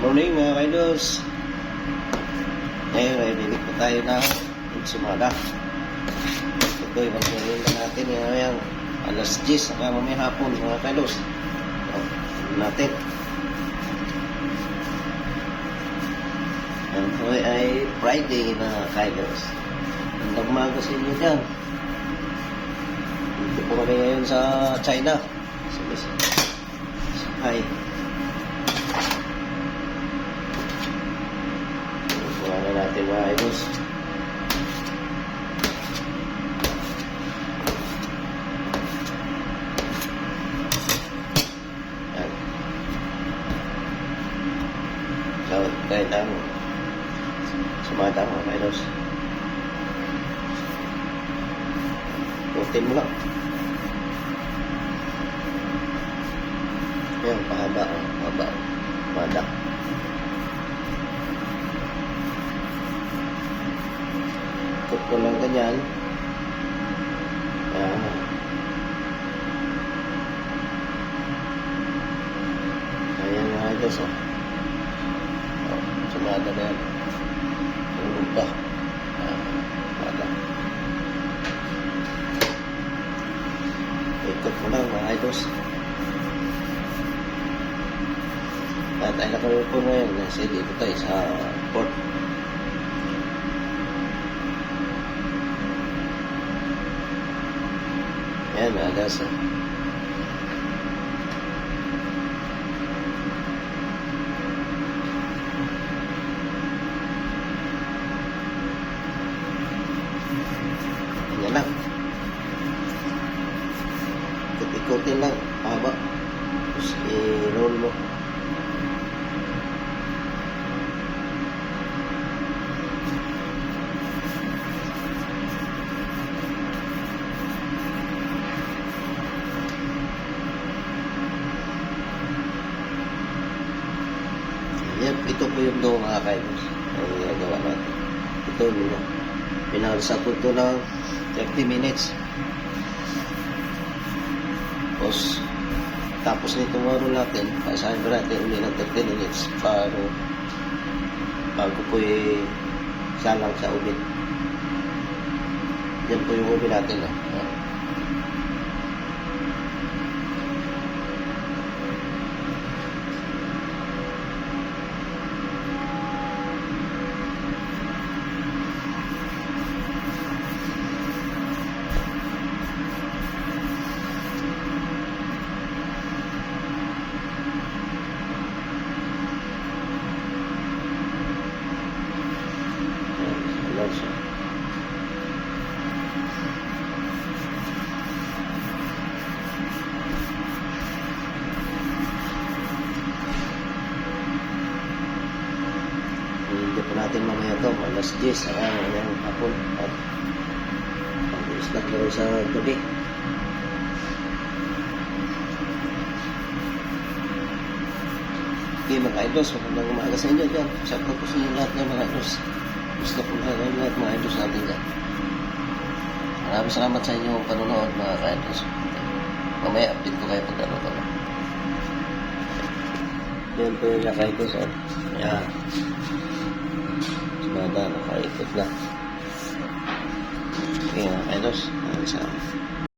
Morning mga kaidos. Ngayon ay dinig po tayo na sumada. Ito ay magmerinda natin ngayon alas 10 saka mamaya hapon mga kaidos. Natin. Ito ay Friday na kaidos. Ang umaga sa inyo dyan. Dito po kami ngayon sa China. Hi. Kuha natin mga idols. Yan. So, kahit ang sumata mga idols. Putin mo lang. Yan, pahaba. Madak. Ikot ko lang ganyan. Yan. Ayan mga idols, oh. Sumada na yan. Tulog pa. Madak. Ikot ko lang mga idols. At ay nakalala po ngayon kasi dito tayo sa port. Yan, alas. Yan lang. Ikot-ikotin lang. Haba. Tapos i-roll mo. Yan, ito po yung doon mga kaidos. Ang ginagawa natin. Ito yung pinalsa po ito ng 30 minutes. Tapos nito maro natin, pasahin ba natin uli ng 30 minutes bago po salang sa ubin. Yan po yung ubin natin. Hindi po natin mamaya ito alas 10 ang hapon at pag-islat ko sa gabi. Okay mga idols, magandang umaga sa inyo dyan. Shout out po sa inyo lahat ng mga idols. Gusto po na lahat mga idols natin dyan. Maraming salamat sa inyo panonood mga ka-idols. Mamaya update ko kayo pag ano ko. Yan po yung naka-idols. Yan. Sumada, naka-ikot na. Okay mga ka-idols. Maraming salamat.